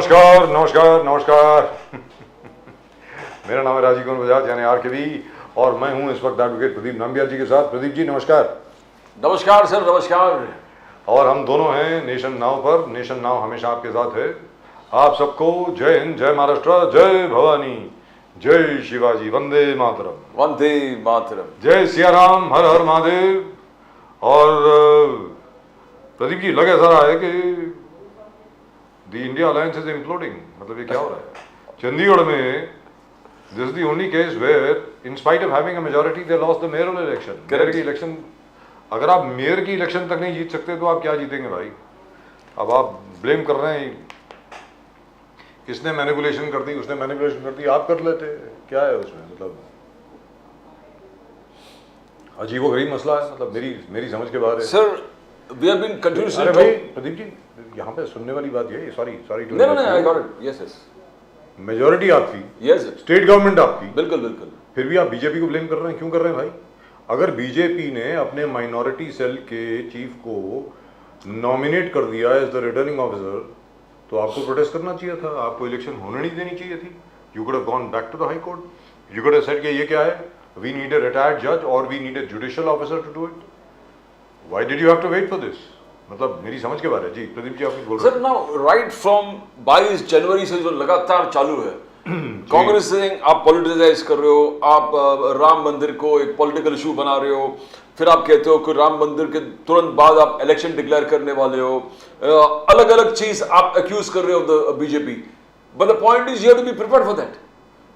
नमस्कार नमस्कार नमस्कार। मेरा नाम है राजीव कुमार बजाज यानी आरकेवी और मैं हूं इस वक्त एडवोकेट प्रदीप नाम्बियार जी के साथ। प्रदीप जी नमस्कार। नमस्कार सर, नमस्कार। और हम दोनों हैं नेशन नाउ पर। नेशन नाउ हमेशा आपके साथ है। आप सबको जय हिंद, जय महाराष्ट्र, जय भवानी, जय शिवाजी, वंदे मातरम। वंदे मातरम। जय सिया राम, हर हर महादेव। और प्रदीप जी लग ऐसा रहा है कि the India alliance is imploding. मतलब ये क्या हो रहा है चंडीगढ़ में? This is the only case where in spite of having a majority they lost the mayoral election. Mayor की इलेक्शन, अगर आप मेयर की इलेक्शन तक नहीं जीत सकते तो आप क्या जीतेंगे भाई? अब आप ब्लेम कर रहे हैं इसने मैनिपुलेशन कर दी, उसने मैनिपुलेशन कर दी, आप कर लेते। क्या है उसमें? मतलब अजीबोगरीब मसला है। मतलब मेरी समझ के बाहर है sir, we have been continuously. अरे भाई प्रदीप जी, यहाँ पे सुनने वाली बात ये, sorry no I got it. Yes yes, majority आपकी, यस स्टेट गवर्नमेंट आपकी, बिल्कुल बिल्कुल। फिर भी आप बीजेपी को ब्लेम कर रहे हैं। क्यों कर रहे हैं भाई? अगर बीजेपी ने अपने माइनॉरिटी सेल के चीफ को नॉमिनेट कर दिया एज द रिटर्निंग ऑफिसर तो आपको प्रोटेस्ट करना चाहिए था। आपको इलेक्शन होने नहीं देनी चाहिए थी। You could have gone back to the high court. You could have said कि ये क्या है, वी नीड अ रिटायर्ड जज और we need a judicial officer to do it. Why did you have to wait for this? मतलब मेरी समझ के बारे। जी प्रदीप जी, आप कुछ बोल रहे हैं। सर नाउ राइट फ्रॉम 22 जनवरी से जो लगातार चालू है, कांग्रेस से आप पॉलिटिसाइज कर रहे हो, आप राम मंदिर को एक पॉलिटिकल इशू बना रहे हो, फिर आप कहते हो कि राम मंदिर के तुरंत बाद आप इलेक्शन डिक्लेयर करने वाले हो, अलग अलग चीज आप अक्यूज कर रहे हो the BJP. But the point is you have to be prepared for that.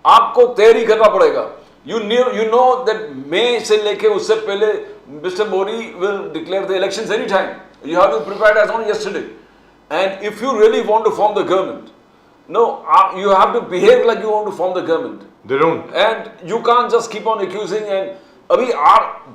आपको तैयारी करना पड़ेगा। यू नो दैट मई से लेके उससे पहले mister Modi will declare the elections any time. You have to be prepared as on yesterday. And if you really want to form the government, no, you have to behave like you want to form the government. They don't. And you can't just keep on accusing. And अभी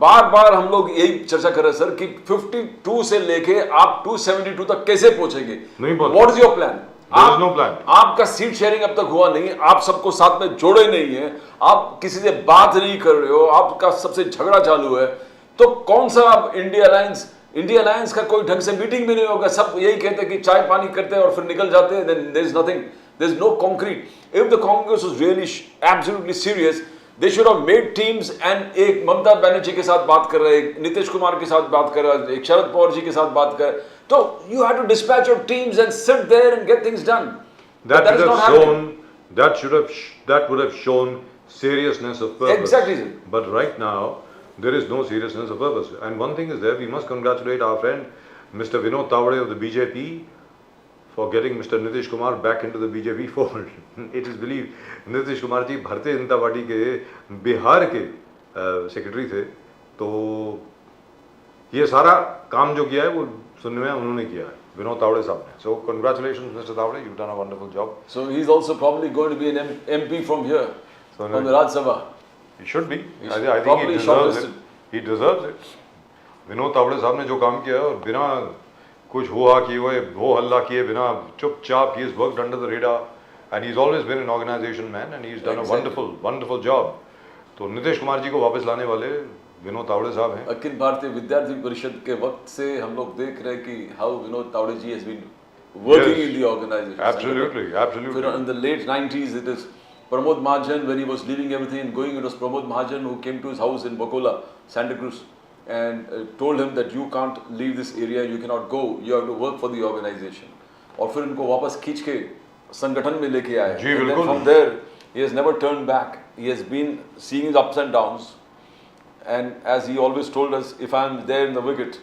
बार बार हम लोग यही चर्चा कर रहे हैं sir कि 52 से लेके आप 272 तक कैसे पहुंचेंगे? नहीं पहुंचे। What is your plan? There is no plan. आपका सीट शेयरिंग अब तक हुआ नहीं, आप सबको साथ में जोड़े नहीं है, आप किसी से बात नहीं कर रहे हो, आपका सबसे झगड़ा चालू है। तो कौन सा आप इंडिया अलायंस का कोई ढंग से मीटिंग भी नहीं होगा। सब यही कहते हैं कि चाय पानी करते हैं और फिर निकल जाते हैं। Then there is nothing, there is no concrete. If the Congress was really absolutely serious, they should have made teams. And एक ममता बनर्जी के साथ बात कर रहे हैं, एक नीतीश कुमार के साथ बात कर रहा है, एक शरद पवार जी के साथ बात कर रहे हैं। तो you have to dispatch your teams and sit there and get things done. That would have shown seriousness of purpose. Exactly. But right now, there is no seriousness of purpose. And one thing is there, we must congratulate our friend Mr. Vinod Tawade of the BJP for getting Mr. Nitish Kumar back into the BJP fold. It is believed, Nitish Kumar ji Bharatiya Janata party के बिहार के secretary थे। तो ये सारा काम जो किया है वो सुनने में उन्होंने किया है, विनोद तावड़े साहब ने। So congratulations Mr. Tawade, you've done a wonderful job. So he's also probably going to be an MP from here, from the Rajya Sabha. He should be. I think he deserves it. He deserves it. Vinod Tawde साहब ने जो काम किया है और बिना कुछ हुआ किए हुए हो हल्ला किए, बिना चुपचाप, he has worked under the radar and he's always been an organization man and he's done a wonderful job. तो नीतीश कुमार जी को वापस लाने वाले विनोद तावड़े साहब हैं। अखिल भारतीय विद्यार्थी परिषद के वक्त से हम लोग देख रहे हैं कि how Vinod Tawde ji has been working in the organization. Absolutely. फिर in the late 90s it is Pramod Mahajan, when he was leaving everything and going, it was Pramod Mahajan who came to his house in Bacola, Santa Cruz, and told him that you can't leave this area, you cannot go, you have to work for the organization. और फिर इनको वापस खींच के संगठन में लेके आए। जी बिल्कुल। From there he has never turned back. He has been seeing his ups and downs. And as he always told us, if I am there in the wicket,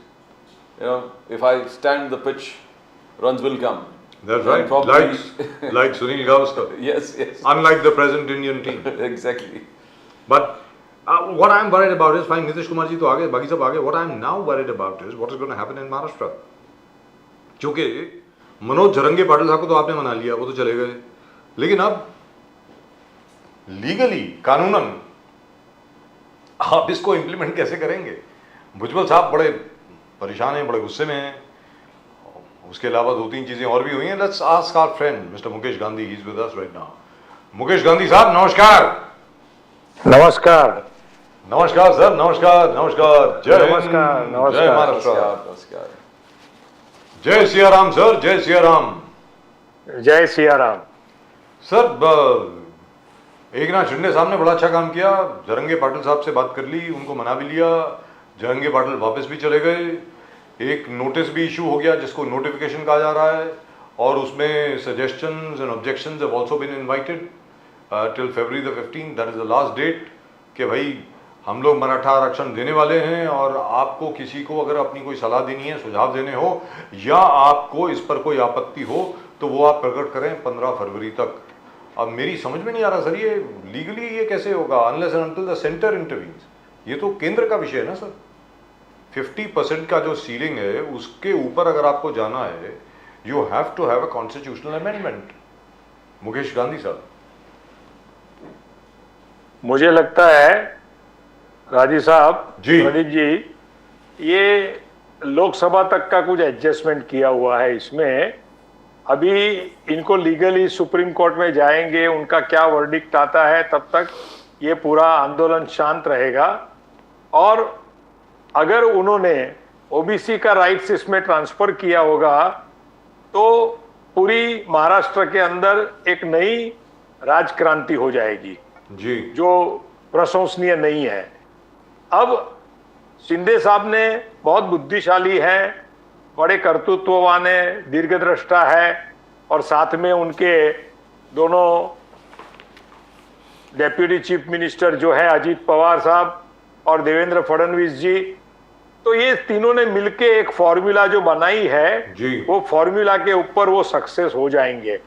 you know, if I stand the pitch, runs will come. That's right. Like Sunil Gavaskar. Yes. Unlike the present Indian team. Exactly. But what I am worried about is, fine, Nitish Kumar ji तो आगे, बाकी सब आगे. What I am now worried about is what is going to happen in Maharashtra. क्योंकि मनोज झरंगे पाटिल साहब को तो आपने मना लिया, वो तो चले गए. लेकिन अब लीगली, कानूनन आप इसको इम्प्लीमेंट कैसे करेंगे? भुजबल साहब बड़े परेशान हैं, बड़े गुस्से में हैं। उसके अलावा 2-3 चीजें और भी हुई हैं। Let's ask our friend mister Mukesh Gandhi, he is with us right now. Mukesh Gandhi साहब नमस्कार। नमस्कार। नमस्कार सर, नमस्कार। जय नमस्कार। जय महाराष्ट्र, जय सिया राम सर, जय सिया राम। जय सिया राम। सर एक नाथ शिंदे साहब ने बड़ा अच्छा काम किया, जरंगे पाटिल साहब से बात कर ली, उनको मना भी लिया, जरंगे पाटिल वापस भी चले गए, एक नोटिस भी इशू हो गया जिसको नोटिफिकेशन कहा जा रहा है, और उसमें suggestions and objections have also been invited till February the 15, that is the last date कि भाई हम लोग मराठा आरक्षण देने वाले हैं, और आपको किसी को अगर अपनी कोई सलाह देनी है, सुझाव देने हो, या आपको इस पर कोई आपत्ति हो तो वो आप प्रकट करें 15 फरवरी तक। अब मेरी समझ में नहीं आ रहा सर, ये लीगली ये कैसे होगा unless and until the centre intervenes. ये तो केंद्र का विषय है ना सर। 50% का जो सीलिंग है उसके ऊपर अगर आपको जाना है, you have to have a constitutional amendment. Mukesh Gandhi साहब, मुझे लगता है राजीव साहब, जी। प्रदीप जी, ये लोकसभा तक का कुछ एडजस्टमेंट किया हुआ है इसमें। अभी इनको लीगली सुप्रीम कोर्ट में जाएंगे, उनका क्या वर्डिक्ट आता है, तब तक ये पूरा आंदोलन शांत रहेगा। और अगर उन्होंने ओबीसी का राइट्स इसमें ट्रांसफर किया होगा तो पूरी महाराष्ट्र के अंदर एक नई राजक्रांति हो जाएगी जी, जो प्रशंसनीय नहीं है। अब शिंदे साहब ने बहुत बुद्धिशाली है, बड़े कर्तृत्ववान है, दीर्घदृष्टा है, और साथ में उनके दोनों डेप्यूटी चीफ मिनिस्टर जो है अजीत पवार साहब और देवेंद्र फडणवीस जी, तो ये तीनों ने मिलके एक फॉर्मूला जो बनाई है जी। वो फॉर्मूला के ऊपर वो सक्सेस हो जाएंगे।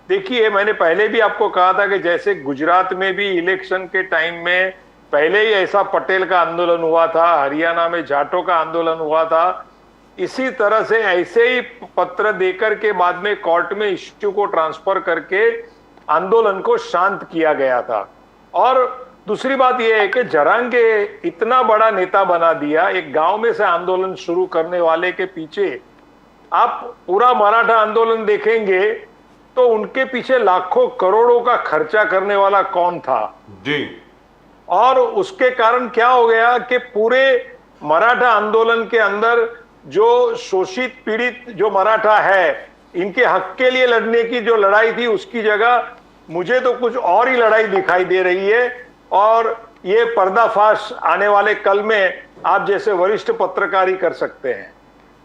देखिए, मैंने पहले भी आपको कहा था कि जैसे गुजरात में भी इलेक्शन के टाइम में पहले ही ऐसा पटेल का आंदोलन हुआ था, हरियाणा में जाटों का आंदोलन हुआ था, इसी तरह से ऐसे ही पत्र देकर के बाद में कोर्ट में इश्यू को ट्रांसफर करके आंदोलन को शांत किया गया था। और दूसरी बात यह है कि जरांगे इतना बड़ा नेता बना दिया, एक गांव में से आंदोलन शुरू करने वाले के पीछे आप पूरा मराठा आंदोलन देखेंगे तो उनके पीछे लाखों करोड़ों का खर्चा करने वाला कौन था जी। और उसके कारण क्या हो गया कि पूरे मराठा आंदोलन के अंदर जो शोषित पीड़ित जो मराठा है, इनके हक के लिए लड़ने की जो लड़ाई थी उसकी जगह मुझे तो कुछ और ही लड़ाई दिखाई दे रही है। और ये पर्दाफाश आने वाले कल में आप जैसे वरिष्ठ पत्रकारी कर सकते हैं।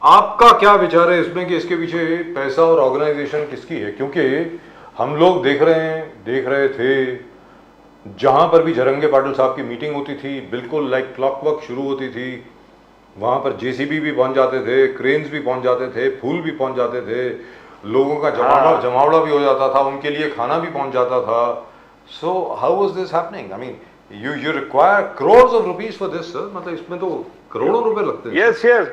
आपका क्या विचार है इसमें कि इसके पीछे पैसा और ऑर्गेनाइजेशन किसकी है? क्योंकि हम लोग देख रहे थे जहां पर भी जरंगे पाटिल साहब की मीटिंग होती थी, बिल्कुल लाइक क्लॉकवर्क शुरू होती थी, वहां पर जेसीबी भी पहुंच जाते थे, क्रेन्स भी पहुंच जाते थे, फूल भी पहुंच जाते थे, लोगों का जमावड़ा भी हो जाता था, उनके लिए खाना भी पहुंच जाता था। So how was this happening? I mean you require crores of rupees for this sir, मतलब इसमें तो करोड़ों रुपए लगते हैं। यस यस,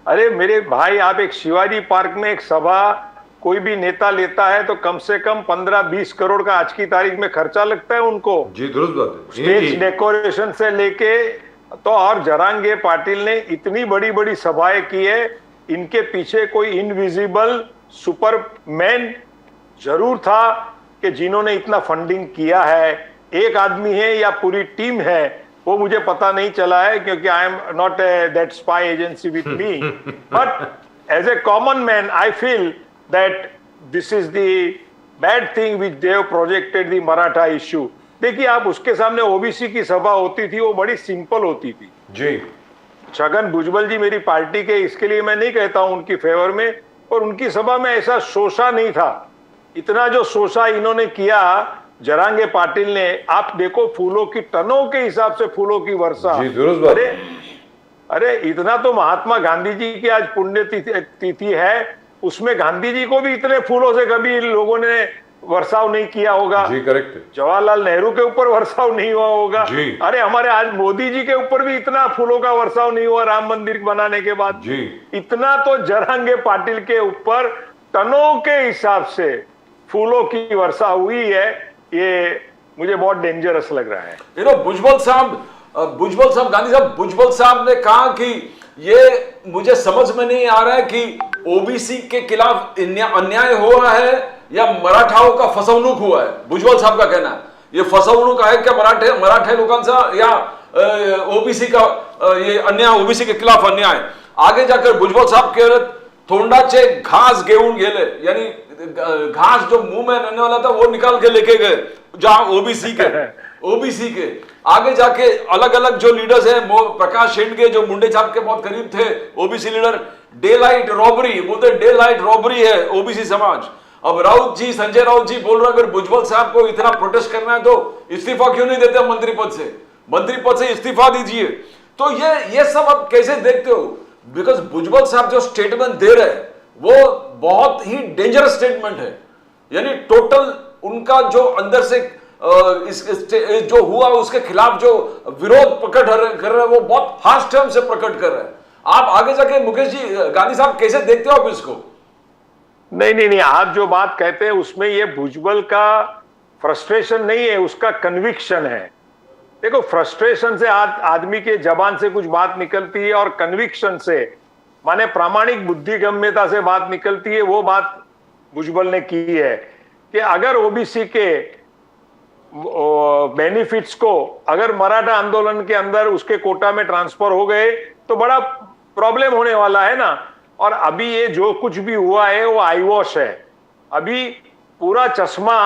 अरे मेरे भाई, आप एक शिवाजी पार्क में एक सभा कोई भी नेता लेता है तो कम से कम 15-20 करोड़ का आज की तारीख में खर्चा लगता है उनको। जी, दुरुस्त बात है। स्टेज डेकोरेशन से लेके तो, और जरांगे पाटिल ने इतनी बड़ी बड़ी सभाएं की है, इनके पीछे कोई इनविजिबल सुपरमैन जरूर था कि जिन्होंने इतना फंडिंग किया है। एक आदमी है या पूरी टीम है वो मुझे पता नहीं चला है, क्योंकि I am not that spy agency with me, but as a common man I feel that this is the bad thing which they have projected the Maratha issue. देखिए, आप उसके सामने ओबीसी की सभा होती थी, वो बड़ी सिंपल होती थी जी। छगन भुजबल जी मेरी पार्टी के, इसके लिए मैं नहीं कहता हूं उनकी फेवर में, और उनकी सभा में ऐसा शोषा नहीं था। इतना जो शोषा इन्होंने किया जरांगे पाटिल ने, आप देखो फूलों की टनों के हिसाब से फूलों की वर्षा। अरे इतना तो महात्मा गांधी जी की आज पुण्य तिथि है, उसमें गांधी जी को भी इतने फूलों से कभी लोगों ने वर्षाव नहीं किया होगा जी। करेक्ट। जवाहरलाल नेहरू के ऊपर वर्षाव नहीं हुआ होगा जी। अरे हमारे आज मोदी जी के ऊपर भी इतना फूलों का वर्षाव नहीं हुआ राम मंदिर बनाने के बाद जी। इतना तो जरांगे पाटिल के ऊपर टनों के हिसाब से फूलों की वर्षा हुई है। ये मुझे बहुत डेंजरस लग रहा है। भुजबल साहब गांधी साहब, भुजबल साहब ने कहा कि ये मुझे समझ में नहीं आ रहा है कि ओबीसी के खिलाफ अन्याय हुआ है या मराठाओं का फसवणूक हुआ है। भुजबल साहब का कहना है ये फसवणूक आहे क्या मराठे लोकांचा या ओबीसी का ये अन्याय, ओबीसी के खिलाफ अन्याय। आगे जाकर भुजबल साहब कह रहे तोंडाचे घास घेऊन गेले, यानी घास जो मुंह में रहने वाला था वो निकाल के लेके गए, जहां ओबीसी के आगे जाके अलग अलग जो लीडर्स हैं, प्रकाश शेंडगे जो मुंडे साहब के बहुत करीब थे, OBC leader, day light robbery बोलते, डे लाइट रॉबरी है ओबीसी समाज। अब राउत जी, संजय राउत जी बोल रहे अगर भुजबल साहब को इतना प्रोटेस्ट करना है तो इस्तीफा क्यों नहीं देते मंत्री पद से इस्तीफा दीजिए। तो ये सब आप कैसे देखते हो? बिकॉज भुजबल साहब जो स्टेटमेंट दे रहे हैं वो बहुत ही डेंजरस स्टेटमेंट है, यानी टोटल उनका जो अंदर से जो हुआ उसके खिलाफ जो विरोध प्रकट कर रहे हैं वो बहुत हार्श टर्म से प्रकट कर रहे हैं। आप आगे जाके मुकेश जी, गांधी साहब कैसे देखते हो आप इसको? नहीं, आप जो बात कहते हैं उसमें ये भुजबल का फ्रस्ट्रेशन नहीं है, उसका कन्विक्शन है। देखो, फ्रस्ट्रेशन से आदमी के जबान से कुछ बात निकलती है और कन्विक्शन से माने प्रामाणिक बुद्धिगम्यता से बात निकलती है। वो बात भुजबल ने की है कि अगर ओबीसी के बेनिफिट्स को अगर मराठा आंदोलन के अंदर उसके कोटा में ट्रांसफर हो गए तो बड़ा प्रॉब्लम होने वाला है ना। और अभी ये जो कुछ भी हुआ है वो आई वॉश है। अभी पूरा चश्मा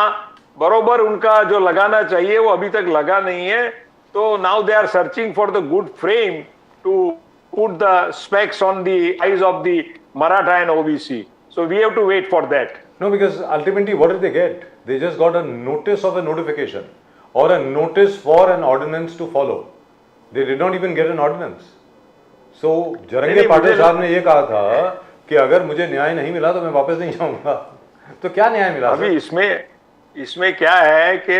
बरोबर उनका जो लगाना चाहिए वो अभी तक लगा नहीं है। तो now they are searching for the good frame to put the specs on the eyes of the Maratha and OBC. So we have to wait for that. No, because ultimately what did they get? They just got a notice of a notification or a notice for an ordinance to follow. They did not even get an ordinance. So Jarange Patil साहब ने ये कहा था कि अगर मुझे न्याय नहीं मिला तो मैं वापस नहीं जाऊंगा। तो क्या न्याय मिला? अभी इसमें क्या है कि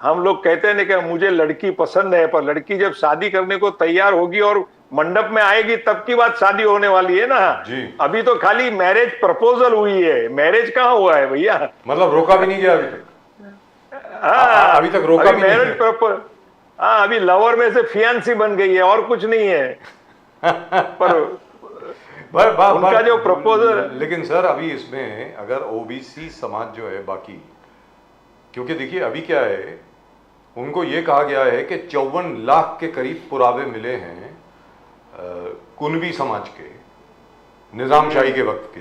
हम लोग कहते हैं कि मुझे लड़की पसंद है, पर लड़की जब शादी करने को तैयार होगी और मंडप में आएगी तब की बात शादी होने वाली है ना जी। अभी तो खाली मैरिज प्रपोजल हुई है, मैरिज कहाँ हुआ है भैया? मतलब रोका भी नहीं गया अभी तक। अभी तक रोका भी मैरिज प्रपोज, हाँ, अभी लवर में से फियांसी बन गई है और कुछ नहीं है। पर उनका जो प्रपोजल, लेकिन सर अभी इसमें अगर ओबीसी समाज जो है बाकी, क्योंकि देखिए अभी क्या है, उनको ये कहा गया है कि 54 लाख के करीब पुरावे मिले हैं कुनबी समाज के, निजामशाही के वक्त के।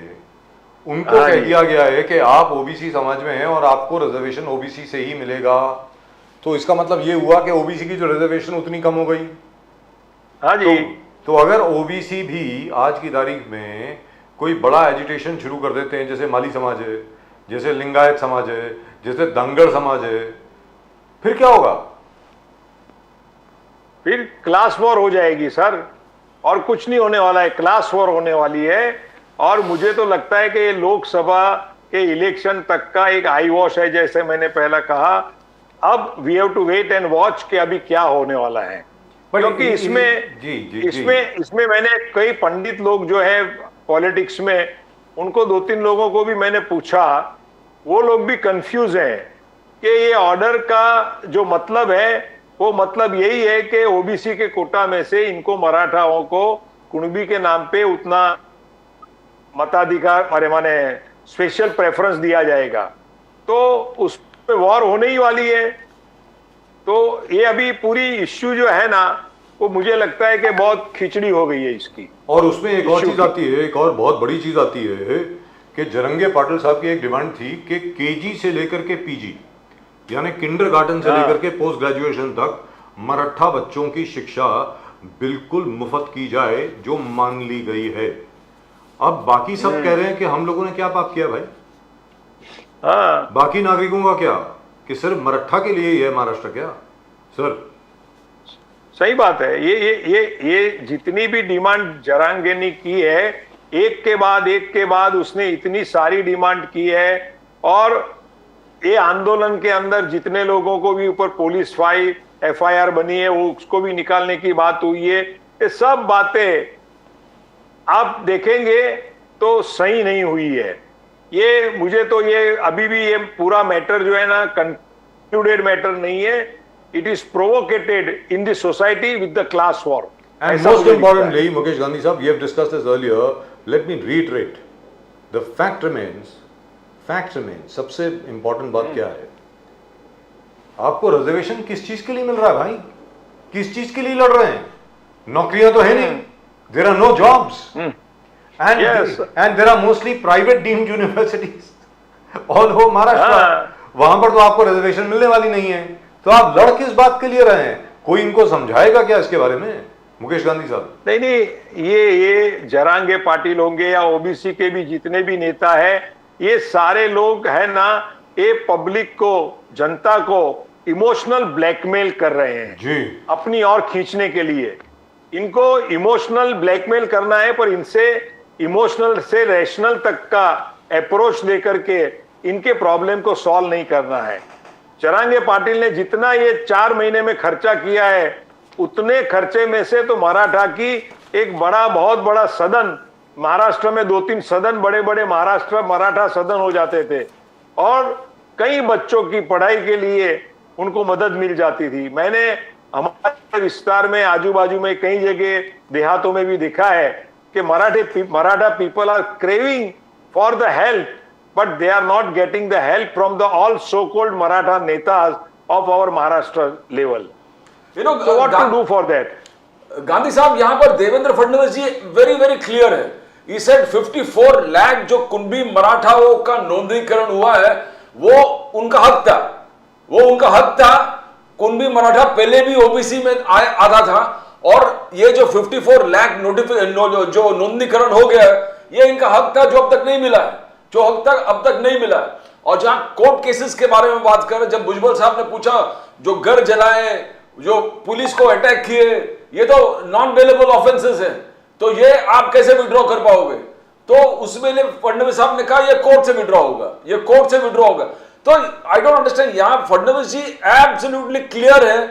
उनको कह दिया गया है कि आप ओबीसी समाज में हैं और आपको रिजर्वेशन ओबीसी से ही मिलेगा। तो इसका मतलब ये हुआ कि ओबीसी की जो रिजर्वेशन उतनी कम हो गई। हाँ जी। तो अगर ओबीसी भी आज की तारीख में कोई बड़ा एजिटेशन शुरू कर देते हैं, जैसे माली समाज है, जैसे लिंगायत समाज है, जैसे दंगड़ समाज है, फिर क्या होगा? फिर क्लास वॉर हो जाएगी सर, और कुछ नहीं होने वाला है, क्लास वॉर होने वाली है। और मुझे तो लगता है कि ये लोकसभा के इलेक्शन तक का एक आई वॉश है, जैसे मैंने पहला कहा। अब we have to wait and watch कि अभी क्या होने वाला है, क्योंकि इसमें मैंने कई पंडित लोग जो है पॉलिटिक्स में, उनको 2-3 लोगों को भी मैंने पूछा, वो लोग भी कंफ्यूज हैं कि ये ऑर्डर का जो मतलब है वो मतलब यही है कि ओबीसी के कोटा में से इनको मराठाओं को कुणबी के नाम पे उतना मताधिकार माने स्पेशल प्रेफरेंस दिया जाएगा, तो उस पे वॉर होने ही वाली है। तो ये अभी पूरी इश्यू जो है ना, वो मुझे लगता है कि बहुत खिचड़ी हो गई है इसकी। और उसमें एक और चीज आती है, एक और बहुत बड़ी चीज आती है कि जरंगे पाटिल साहब की एक डिमांड थी कि केजी से लेकर के पीजी यानी किंडरगार्टन से लेकर के पोस्ट ग्रेजुएशन तक मराठा बच्चों की शिक्षा बिल्कुल मुफ्त की जाए, जो मान ली गई है। अब बाकी सब कह रहे हैं कि हम लोगों ने क्या पाप किया भाई? बाकी नागरिकों का क्या, कि सिर्फ मराठा के लिए ही है महाराष्ट्र क्या? सर सही बात है। ये जितनी भी डिमांड जरांगे ने की है, एक के बाद उसने इतनी सारी डिमांड की है। और ये आंदोलन के अंदर जितने लोगों को भी ऊपर पुलिस फाइल एफआईआर बनी है, वो उसको भी निकालने की बात हुई है। ये सब बातें आप देखेंगे तो सही नहीं हुई है। ये मुझे तो ये अभी भी ये पूरा मैटर जो है ना कंक्लूडेड मैटर नहीं है। It is provocated in the society with the class war. And most importantly Mukesh Gandhi साहब, you have discussed this earlier, let me reiterate, the fact remains, सबसे इंपॉर्टेंट बात क्या है? आपको रिजर्वेशन किस चीज के लिए मिल रहा है भाई? किस चीज के लिए लड़ रहे हैं? नौकरियां तो है नहीं, there are no jobs. Yes. and there are mostly private deemed universities all over Maharashtra. हाँ। वहां पर तो आपको रिजर्वेशन मिलने वाली नहीं है, तो आप लड़ किस बात के लिए रहे हैं? कोई इनको समझाएगा क्या इसके बारे में? मुकेश गांधी साहब। नहीं, ये जरांगे पाटिल होंगे या ओबीसी के भी जितने भी नेता है, ये सारे लोग है ना, ये पब्लिक को, जनता को इमोशनल ब्लैकमेल कर रहे हैं जी। अपनी ओर खींचने के लिए। इनको इमोशनल ब्लैकमेल करना है, पर इनसे इमोशनल से रैशनल तक का अप्रोच लेकर के इनके प्रॉब्लम को सॉल्व नहीं करना है। जरांगे पाटिल ने जितना ये 4 महीने में खर्चा किया है, उतने खर्चे में से तो मराठा की एक बहुत बड़ा सदन, महाराष्ट्र में 2-3 सदन बड़े बड़े महाराष्ट्र मराठा सदन हो जाते थे, और कई बच्चों की पढ़ाई के लिए उनको मदद मिल जाती थी। मैंने हमारे विस्तार में, आजू बाजू में कई जगह देहातों में भी देखा है कि Maratha people are craving for the help, but they are not getting the help from the all so-called Maratha netas of our Maharashtra level. You know, So what to do for that? Gandhi साहब, यहां पर देवेंद्र फडणवीस जी very very clear है। He said 54 lakh जो कुंभी मराठाओं का नोंदणीकरण हुआ है, वो उनका हक था, वो उनका हक था। कुंभी मराठा पहले भी ओबीसी में आता था, और ये जो 54 लाख जो नोंदणीकरण हो गया है, ये इनका हक था जो अब तक नहीं मिला है, जो अब तक नहीं मिला है। और जहां कोर्ट केसेस के बारे में बात करें, जब भुजबल साहब ने पूछा जो घर जलाए, जो पुलिस को अटैक किए, ये तो नॉन बेलेबल ऑफेंसेस हैं, तो ये आप कैसे विड्रॉ कर पाओगे? तो उसमें फडणवीस साहब ने कहा ये कोर्ट से विड्रॉ होगा, ये कोर्ट से विड्रॉ होगा। तो आई डोंट अंडरस्टैंड, यहां फडणवीस जी एब्सोल्युटली क्लियर है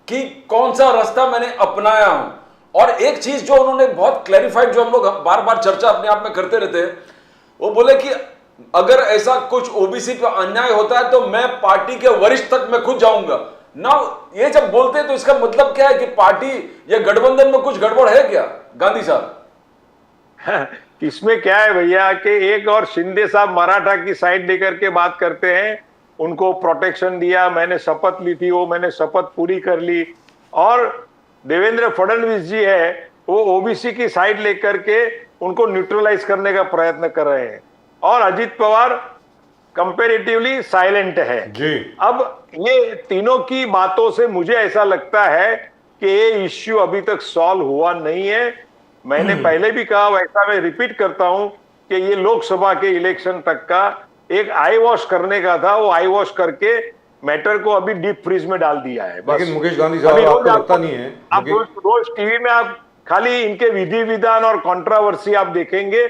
कि कौन सा रास्ता मैंने अपनाया हूं। और एक चीज जो उन्होंने बहुत क्लैरिफाइड, जो हम लोग बार बार चर्चा अपने आप में करते रहते हैं, वो बोले कि अगर ऐसा कुछ ओबीसी पे अन्याय होता है तो मैं पार्टी के वरिष्ठ तक मैं खुद जाऊंगा ना। ये जब बोलते हैं तो इसका मतलब क्या है कि पार्टी या गठबंधन में कुछ गड़बड़ है क्या, गांधी साहब? इसमें क्या है भैया कि एक और शिंदे साहब मराठा की साइड लेकर के बात करते हैं, उनको प्रोटेक्शन दिया, मैंने शपथ ली थी, वो मैंने शपथ पूरी कर ली। और देवेंद्र फडणवीस जी है, वो ओबीसी की साइड लेकर के उनको न्यूट्रलाइज करने का प्रयत्न कर रहे हैं। और अजित पवार कंपैरेटिवली साइलेंट है जी। अब ये तीनों की बातों से मुझे ऐसा लगता है कि ये इश्यू अभी तक सॉल्व हुआ नहीं है। मैंने पहले भी कहा, वैसा मैं रिपीट करता हूं कि ये लोकसभा के इलेक्शन तक का एक आई वॉश करने का था, वो आई वॉश करके मैटर को अभी डीप फ्रीज में डाल दिया है बस। लेकिन मुकेश गांधी साहब, आपको लगता नहीं है? आप रोज टीवी में आप खाली इनके विधि विधान और कंट्रोवर्सी आप देखेंगे,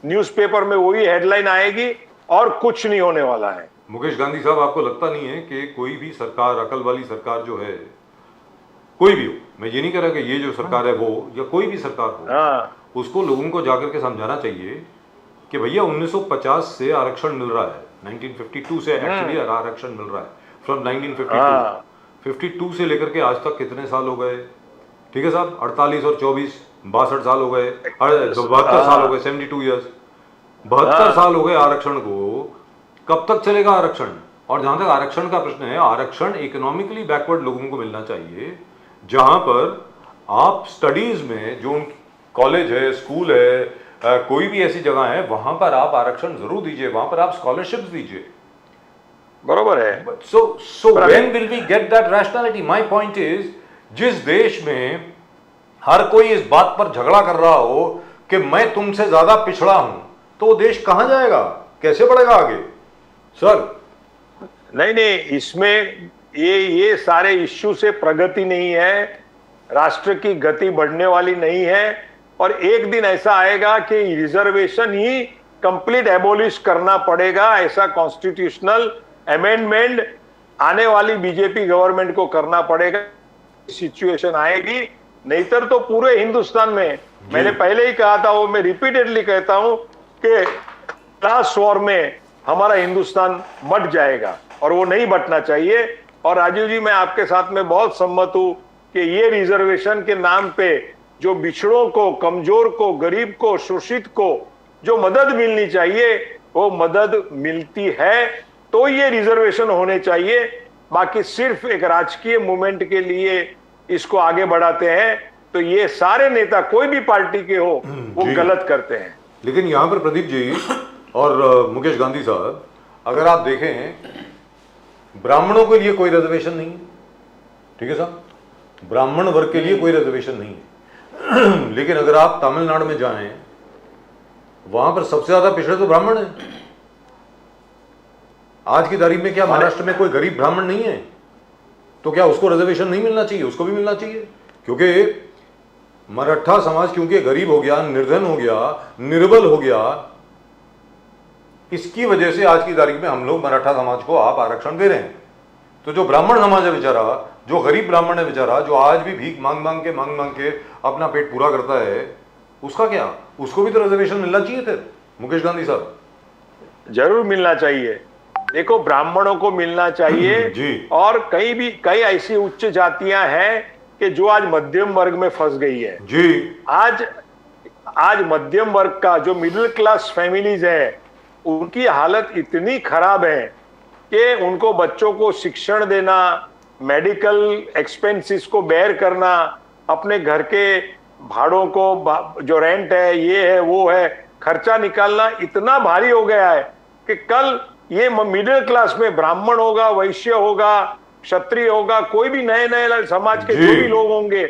न्यूज़पेपर में वही हेडलाइन आएगी और कुछ नहीं होने वाला है। मुकेश गांधी साहब, आपको लगता नहीं है कि कोई भी सरकार, अकल वाली सरकार जो है, कोई भी हो, मैं ये नहीं कह रहा कि ये जो सरकार है वो, या कोई भी सरकार हो, उसको लोगों को जाकर के समझाना चाहिए कि भैया 1950 से आरक्षण मिल रहा है, 1952 से एक्चुअली आरक्षण मिल रहा है, फ्रॉम 1952 से लेकर के आज तक कितने साल हो गए? ठीक है साहब, 48 और 24 62 साल हो गए, 72 साल हो गए, 72 ईयर्स, 72 साल हो गए आरक्षण को। कब तक चलेगा आरक्षण? और जहां तक आरक्षण का प्रश्न है, आरक्षण इकोनॉमिकली बैकवर्ड लोगों को मिलना चाहिए, जहां पर आप स्टडीज में, जो कॉलेज है, स्कूल है, कोई भी ऐसी जगह है, वहां पर आप आरक्षण जरूर दीजिए, वहां पर आप स्कॉलरशिप्स दीजिए। बरोबर है। So when will we get that rationality? My point is, जिस देश में हर कोई इस बात पर झगड़ा कर रहा हो कि मैं तुमसे ज्यादा पिछड़ा हूं, तो वो देश कहां जाएगा, कैसे बढ़ेगा आगे? सर नहीं, इसमें ये सारे इश्यू से प्रगति नहीं है, राष्ट्र की गति बढ़ने वाली नहीं है। और एक दिन ऐसा आएगा कि रिजर्वेशन ही कंप्लीट एबोलिश करना पड़ेगा, ऐसा कॉन्स्टिट्यूशनल अमेंडमेंट आने वाली बीजेपी गवर्नमेंट को करना पड़ेगा। सिचुएशन आएगी, नहींतर तो पूरे हिंदुस्तान में, मैंने पहले ही कहा था, वो मैं रिपीटेडली कहता हूं कि क्लास वॉर में हमारा हिंदुस्तान बट जाएगा, और वो नहीं बटना चाहिए। और राजीव जी, मैं आपके साथ में बहुत सहमत हूं कि ये रिजर्वेशन के नाम पे जो बिछड़ों को, कमजोर को, गरीब को, शोषित को जो मदद मिलनी चाहिए, वो मदद मिलती है, तो ये रिजर्वेशन होने चाहिए। बाकी सिर्फ एक राजकीय मूवमेंट के लिए इसको आगे बढ़ाते हैं, तो ये सारे नेता कोई भी पार्टी के हो, वो गलत करते हैं। लेकिन यहाँ पर प्रदीप जी और मुकेश गांधी साहब, अगर आप देखें, ब्राह्मणों के लिए कोई रिजर्वेशन नहीं है, ठीक है साहब, ब्राह्मण वर्ग के लिए कोई रिजर्वेशन नहीं है। लेकिन अगर आप तमिलनाडु में जाएं, वहां पर सबसे ज्यादा पिछड़े तो ब्राह्मण हैं। आज की तारीख में क्या महाराष्ट्र में कोई गरीब ब्राह्मण नहीं है? तो क्या उसको रिजर्वेशन नहीं मिलना चाहिए? उसको भी मिलना चाहिए, क्योंकि मराठा समाज क्योंकि गरीब हो गया, निर्धन हो गया, निर्बल हो गया, इसकी वजह से आज की तारीख में हम लोग मराठा समाज को आप आरक्षण दे रहे हैं। तो जो ब्राह्मण समाज है बेचारा, जो गरीब ब्राह्मण है बेचारा, जो आज भी भीख मांग मांग के अपना पेट पूरा करता है, उसका क्या? उसको भी तो रिजर्वेशन मिलना चाहिए थे, मुकेश गांधी साहब। जरूर मिलना चाहिए। देखो, ब्राह्मणों को मिलना चाहिए जी। और कई ऐसी उच्च जातियां हैं कि जो आज मध्यम वर्ग में फंस गई है जी। आज मध्यम वर्ग का जो मिडिल क्लास फैमिलीज है, उनकी हालत इतनी खराब है कि उनको बच्चों को शिक्षण देना, मेडिकल एक्सपेंसेस को बेयर करना, अपने घर के भाड़ों को, जो रेंट है, ये है वो है, खर्चा निकालना इतना भारी हो गया है कि कल ये मिडिल क्लास में ब्राह्मण होगा, वैश्य होगा, क्षत्रिय होगा, कोई भी नए नए समाज के जो भी लोग होंगे,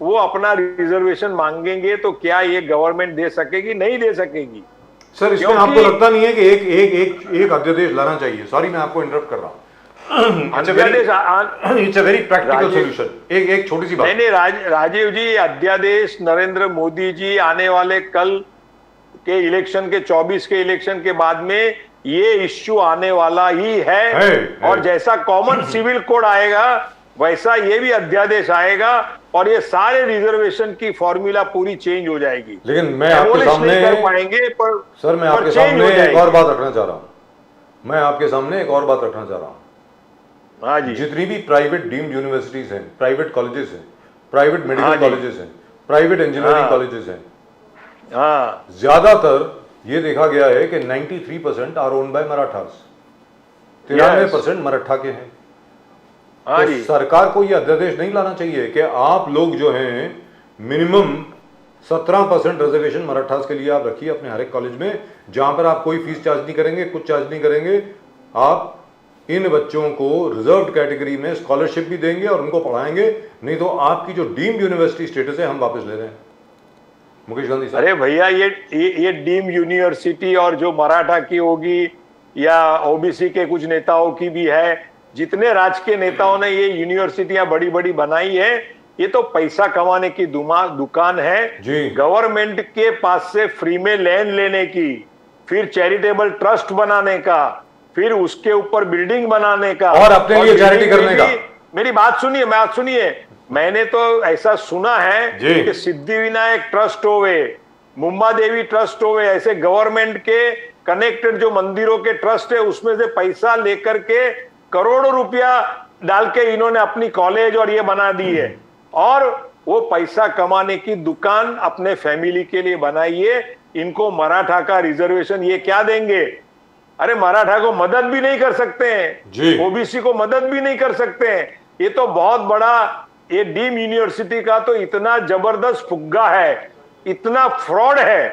वो अपना रिजर्वेशन मांगेंगे तो क्या ये गवर्नमेंट दे सकेगी? नहीं दे सकेगी। सर, इसमें आपको लगता नहीं है कि एक अध्यादेश लाना चाहिए? सॉरी, मैं आपको इंटरप्ट कर रहा हूं। It's a very practical solution. एक छोटी सी बात। नहीं, राजीव जी, अध्यादेश नरेंद्र मोदी जी आने वाले कल के इलेक्शन के 24 के इलेक्शन के बाद में ये इश्यू आने वाला ही है। और जैसा कॉमन सिविल कोड आएगा, वैसा ये भी अध्यादेश आएगा और ये सारे रिजर्वेशन की फॉर्मूला पूरी चेंज हो जाएगी। लेकिन मैं आपके सामने नहीं कर पाएंगे, पर सर, मैं आपके सामने एक और बात रखना चाह रहा हूं। मैं आपके सामने एक और बात रखना चाह रहा हूं। हाँ जी। जितनी भी प्राइवेट डीम्ड यूनिवर्सिटीज हैं, प्राइवेट कॉलेजेस हैं, प्राइवेट मेडिकल कॉलेजेस हैं, प्राइवेट इंजीनियरिंग कॉलेजेस हैं, हाँ, ज्यादातर ये देखा गया है कि 93% are owned by Marathas, 93% Maratha के हैं। हाँ तो जी। सरकार को ये अध्यादेश नहीं लाना चाहिए कि आप लोग जो हैं मिनिमम 17% रिजर्वेशन मराठास के लिए आप रखिए अपने हर एक कॉलेज में, जहां पर आप कोई फीस चार्ज नहीं करेंगे, कुछ चार्ज नहीं करेंगे, आप इन बच्चों को रिजर्व्ड कैटेगरी में स्कॉलरशिप भी देंगे और उनको पढ़ाएंगे। नहीं तो आपकी जो डीम्ड यूनिवर्सिटी स्टेटस है हम वापस ले रहे हैं। मुकेश गांधी साहब। अरे भैया, ये डीम यूनिवर्सिटी और जो मराठा की होगी या ओबीसी के कुछ नेताओं की भी है, जितने राजकीय नेताओं ने ये यूनिवर्सिटियां बड़ी बड़ी बनाई है, ये तो पैसा कमाने की दुकान है। गवर्नमेंट के पास से फ्री में लैंड लेने की, फिर चैरिटेबल ट्रस्ट बनाने का, फिर उसके ऊपर बिल्डिंग बनाने का और अपने लिए चैरिटी करने का। मेरी बात सुनिए, मैंने तो ऐसा सुना है कि सिद्धि विनायक ट्रस्ट होवे, मुंबा देवी ट्रस्ट होवे, ऐसे गवर्नमेंट के कनेक्टेड जो मंदिरों के ट्रस्ट है, उसमें से पैसा लेकर के करोड़ों रुपया डाल के इन्होंने अपनी कॉलेज और ये बना दी है। और वो पैसा कमाने की दुकान अपने फैमिली के लिए बनाइए। इनको मराठा का रिजर्वेशन ये क्या देंगे? अरे मराठा को मदद भी नहीं कर सकते हैं, ओबीसी को मदद भी नहीं कर सकते हैं। ये तो बहुत बड़ा, ये डीम यूनिवर्सिटी का तो इतना जबरदस्त फुग्गा है, इतना फ्रॉड है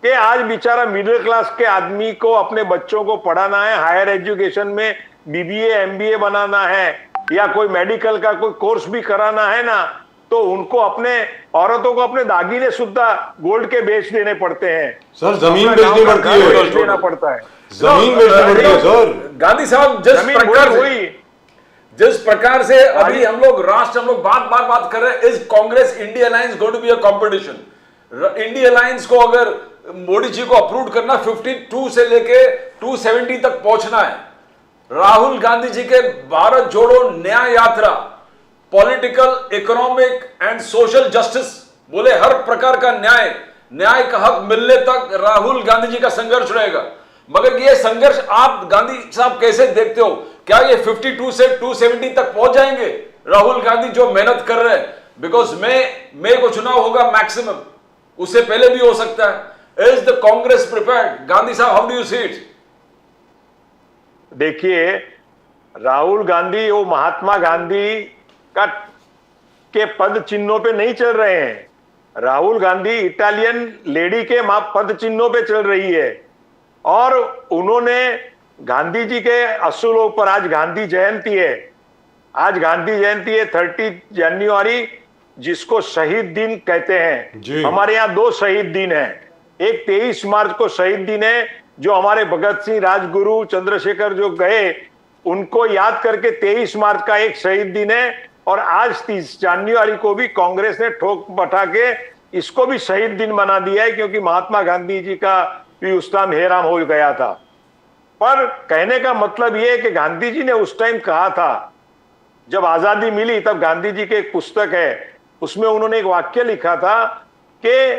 कि आज बेचारा मिडिल क्लास के आदमी को अपने बच्चों को पढ़ाना है, हायर एजुकेशन में बीबीए एमबीए बनाना है या कोई मेडिकल का कोई कोर्स भी कराना है ना, तो उनको अपने औरतों को अपने दागिने सुद्धा गोल्ड के बेच देने पड़ते हैं। सर, जमीन बेचनी पड़ती है, देना पड़ता है, जमीन बेचनी पड़ती है। सर गांधी साहब, जिस प्रकार से अभी हम लोग बात कर रहे हैं, is Congress India alliance going to be a competition? India alliance को अगर मोदी जी को अप्रूव करना, 52 से लेके 270 तक पहुंचना है। राहुल गांधी जी के भारत जोड़ो न्याय यात्रा, political, economic and social justice, बोले हर प्रकार का न्याय का हक मिलने तक राहुल गांधी जी का संघर्ष रहेगा। मगर ये संघर्ष आप गांधी साहब कैसे देखते हो? क्या ये 52 से 270 तक पहुंच जाएंगे राहुल गांधी जो मेहनत कर रहे हैं? बिकॉज मई को चुनाव होगा मैक्सिमम, उससे पहले भी हो सकता है। Is the Congress prepared? Gandhi साहब, how do you see it? देखिए, राहुल गांधी वो महात्मा गांधी के पद चिन्हों पे नहीं चल रहे हैं। राहुल गांधी इटालियन लेडी के पद चिन्हों पे चल रही है और उन्होंने गांधी जी के असूलों पर, आज गांधी जयंती है, आज गांधी जयंती है 30 जनवरी, जिसको शहीद दिन कहते हैं। जी। हमारे यहाँ 2 शहीद दिन है, एक 23 मार्च को शहीद दिन है, जो हमारे भगत सिंह, राजगुरु, चंद्रशेखर जो गए उनको याद करके 23 मार्च का एक शहीद दिन है, और आज 30 जनवरी को भी कांग्रेस ने ठोक बैठा के इसको भी शहीद दिन बना दिया है, क्योंकि महात्मा गांधी जी का भी उस टाइम हेराम हो गया था। पर कहने का मतलब यह है कि गांधी जी ने उस टाइम कहा था, जब आजादी मिली तब गांधी जी की एक पुस्तक है, उसमें उन्होंने एक वाक्य लिखा था कि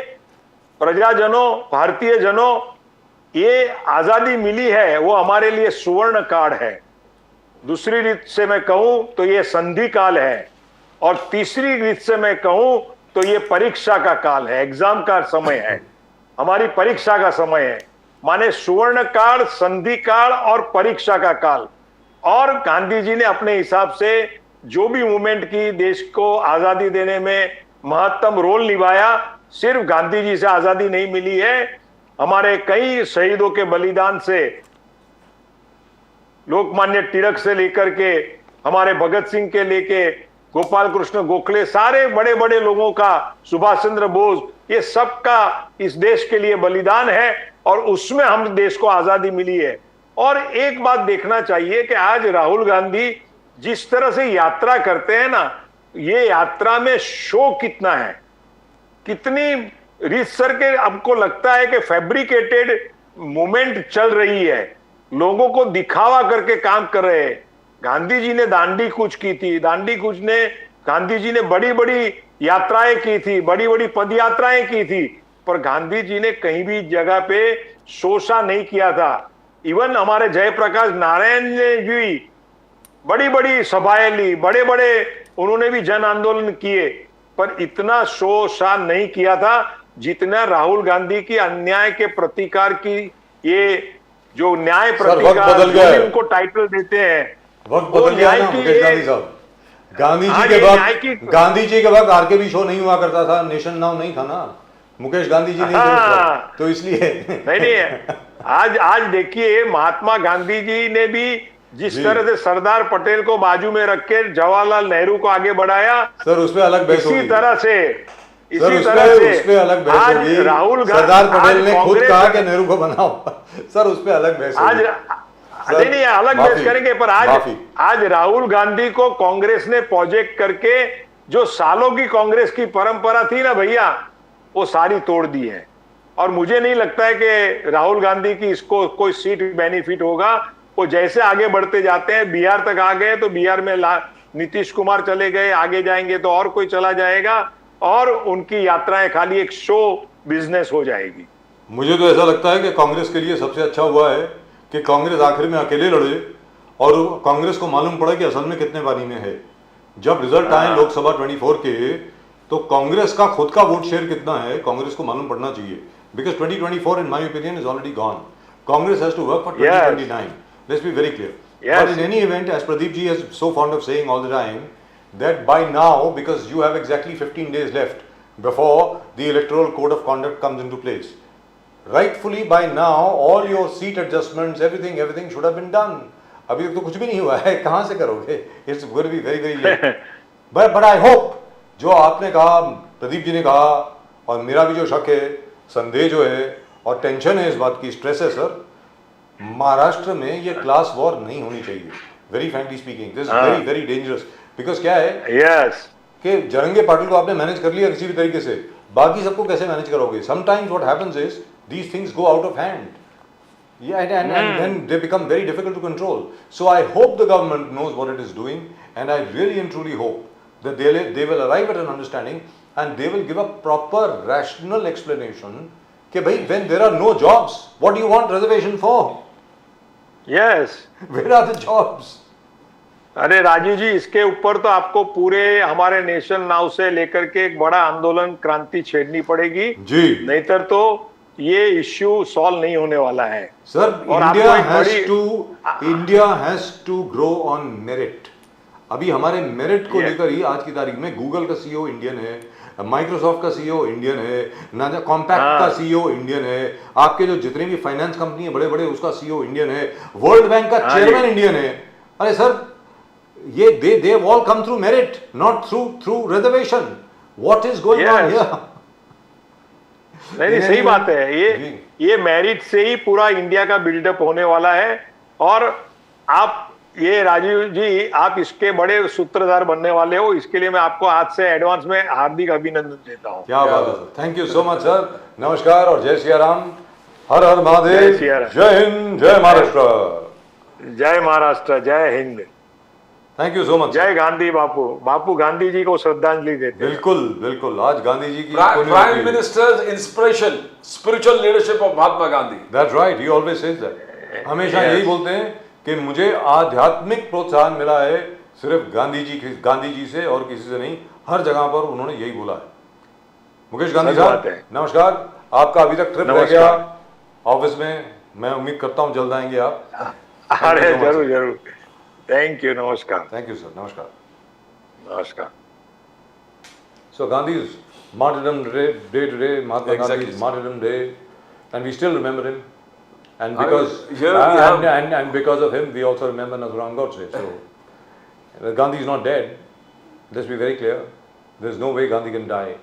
प्रजाजनों, भारतीय जनों, ये आजादी मिली है वो हमारे लिए सुवर्ण काल है। दूसरी रीत से मैं कहूं तो ये संधि काल है, और तीसरी रीत से मैं कहूं तो ये परीक्षा का काल है, एग्जाम का समय है, हमारी परीक्षा का समय है। माने सुवर्ण काल, संधि काल और परीक्षा का काल। और गांधी जी ने अपने हिसाब से जो भी मूवमेंट की, देश को आजादी देने में महत्तम रोल निभाया। सिर्फ गांधी जी से आजादी नहीं मिली है, हमारे कई शहीदों के बलिदान से, लोकमान्य तिलक से लेकर के हमारे भगत सिंह के लेके गोपाल कृष्ण गोखले, सारे बड़े बड़े लोगों का, सुभाष चंद्र बोस, ये सबका इस देश के लिए बलिदान है, और उसमें हम देश को आजादी मिली है। और एक बात देखना चाहिए कि आज राहुल गांधी जिस तरह से यात्रा करते हैं ना, ये यात्रा में शो कितना है, कितनी रीतसर के, हमको लगता है कि फैब्रिकेटेड मूवमेंट चल रही है, लोगों को दिखावा करके काम कर रहे हैं। गांधी जी ने दांडी कूच की थी, गांधी जी ने बड़ी बड़ी यात्राएं की थी, बड़ी बड़ी पद यात्राएं की थी, पर गांधी जी ने कहीं भी जगह पे शोषा नहीं किया था। इवन हमारे जयप्रकाश नारायण ने भी बड़ी बड़ी सभाएं ली, बड़े बड़े उन्होंने भी जन आंदोलन किए, पर इतना शोषा नहीं किया था जितना राहुल गांधी की अन्याय के प्रतिकार की, ये जो न्याय प्रतिकार, बदल गया है। उनको टाइटल देते हैं, वक्त वो बदल गया न्याय ना की मुकेश ये- गांधी साहब। गांधी हाँ, जी के ये वक्त, न्याय की- गांधी जी के वक्त आरकेबी शो नहीं हुआ करता था, नेशन नाउ नहीं था ना, मुकेश गांधी जी नहीं थे उस हाँ। वक्त, तो इसलिए नहीं, आज देखिए महात्मा गांधी जी ने भी जिस जी। तरह से सरदार पटेल को बाजू में रख के जवाहरलाल नेहरू को आगे बढ़ाया, सर उस पे अलग बहस इसी होगी। तरह से सर इसी तरह से उस पे अलग बहस आज होगी। राहुल सरदार पटेल ने खुद कांग्रेस- कहा कि नेहरू को बनाओ। सर उस पे अलग बहस आज होगी। नहीं अलग माफी, बहस करेंगे, पर माफी। आज राहुल गांधी को कांग्रेस ने प्रोजेक्ट करके जो सालों की कांग्रेस की परंपरा थी ना भैया, वो सारी तोड़ दी है। और मुझे नहीं लगता है कि राहुल गांधी की इसको कोई सीट बेनिफिट होगा। वो जैसे आगे बढ़ते जाते हैं, बिहार तक आ गए तो बिहार में नीतीश कुमार चले गए, आगे जाएंगे तो और कोई चला जाएगा, और उनकी यात्राएं खाली एक शो बिजनेस हो जाएगी। मुझे तो ऐसा लगता है कि कांग्रेस के लिए सबसे अच्छा हुआ है कि कांग्रेस आखिर में अकेले लड़े, और कांग्रेस को मालूम पड़ा कि असल में कितने पानी में है। जब रिजल्ट आए लोकसभा 24 के, तो कांग्रेस का खुद का वोट शेयर कितना है कांग्रेस को मालूम पड़ना चाहिए, because 2024 in my opinion is already gone. Congress has to work for 2029. Let's be very clear. Yes. But in any event, as Pradeep ji is so fond of saying all the time, that by now, because you have exactly 15 days left before the electoral code of conduct comes into place, rightfully by now, all your seat adjustments, everything should have been done. अभी तो कुछ भी नहीं हुआ है, कहाँ से करोगे? It's going to be very very late. But I hope जो आपने कहा, प्रदीप जी ने कहा, और मेरा भी जो शक है, संदेह जो है और टेंशन है इस बात की, स्ट्रेस है सर, महाराष्ट्र में ये क्लास वॉर नहीं होनी चाहिए. Very frankly speaking, this is very very dangerous. Because क्या है कि जरंगे पाटिल को आपने मैनेज कर लिया किसी भी तरीके से, बाकी सबको कैसे मैनेज करोगे? Sometimes what happens is these things go out of hand. Yeah, and then they become very difficult to control. So I hope the government knows what it is doing, and I really and truly hope that they will arrive at an understanding and they will give a proper rational explanation कि भाई when there are no jobs, what do you want reservation for? Yes. Where are the jobs? अरे राजू जी, इसके ऊपर तो आपको पूरे हमारे nation now से लेकर के एक बड़ा आंदोलन, क्रांति छेड़नी पड़ेगी जी. नहींतर तो ये इश्यू सॉल्व नहीं होने वाला है सर, और India has to grow on merit. अभी हमारे मेरिट को लेकर ही आज की तारीख में गूगल का सीईओ इंडियन है, माइक्रोसॉफ्ट का सीईओ इंडियन है, ना कॉम्पैक्ट का सीईओ इंडियन है, आपके जो जितने भी फाइनेंस कंपनी है बड़े बड़े उसका सीईओ इंडियन है, वर्ल्ड बैंक का चेयरमैन इंडियन है। अरे सर, ये they all come through merit, not through reservation. What is going on here? नहीं, सही बात है। ये मेरिट से ही पूरा इंडिया का बिल्डअप होने वाला है। और आप ये राजीव जी, आप इसके बड़े सूत्रधार बनने वाले हो, इसके लिए मैं आपको आज से एडवांस में हार्दिक अभिनंदन देता हूँ। क्या बात है sir, thank you so much sir. नमस्कार और जय सिया राम, हर हर महादेव, जय सिया राम। जय हिंद, जय महाराष्ट्र। जय महाराष्ट्र, जय Hind, thank you so much. जय गांधी बापू। बापू गांधी जी को श्रद्धांजलि देते हैं। बिल्कुल बिल्कुल, आज गांधी जी की prime ministers inspiration, spiritual leadership of Mahatma Gandhi. That's right, he always says that. हमेशा यही बोलते हैं कि मुझे आध्यात्मिक प्रोत्साहन मिला है सिर्फ गांधी जी से और किसी से नहीं। हर जगह पर उन्होंने यही बोला है। मुकेश गांधी साहब नमस्कार, आपका अभी तक ट्रिप रह गया ऑफिस में, मैं उम्मीद करता हूँ जल्द आएंगे आप। अरे जरूर जरूर, थैंक यू, नमस्कार। थैंक यू सर, नमस्कार। नमस्कार। So Gandhi's martyrdom day today, Mahatma Gandhi's martyrdom day, and we still remember him. And because and because of him, we also remember Nathuram Godse. So Gandhi is not dead. Let's be very clear. There's no way Gandhi can die.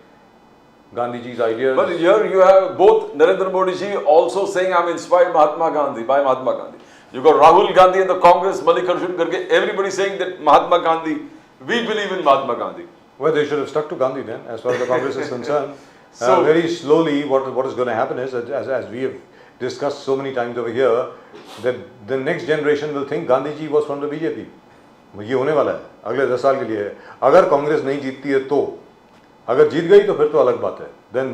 Gandhiji's ideas. But here you have both Narendra Modi ji also saying I'm inspired Mahatma Gandhi by Mahatma Gandhi. You got Rahul Gandhi and the Congress, Mallikarjun Kharge, everybody saying that Mahatma Gandhi, we believe in Mahatma Gandhi. Well, they should have stuck to Gandhi then, as far as the Congress is concerned. So very slowly, what is going to happen is, as we have discussed so many times over here, that the next generation will think Gandhi ji was from the BJP. ये होने वाला है अगले 10 साल के लिए। अगर कांग्रेस नहीं जीतती है तो, अगर जीत गई तो फिर तो अलग बात है। then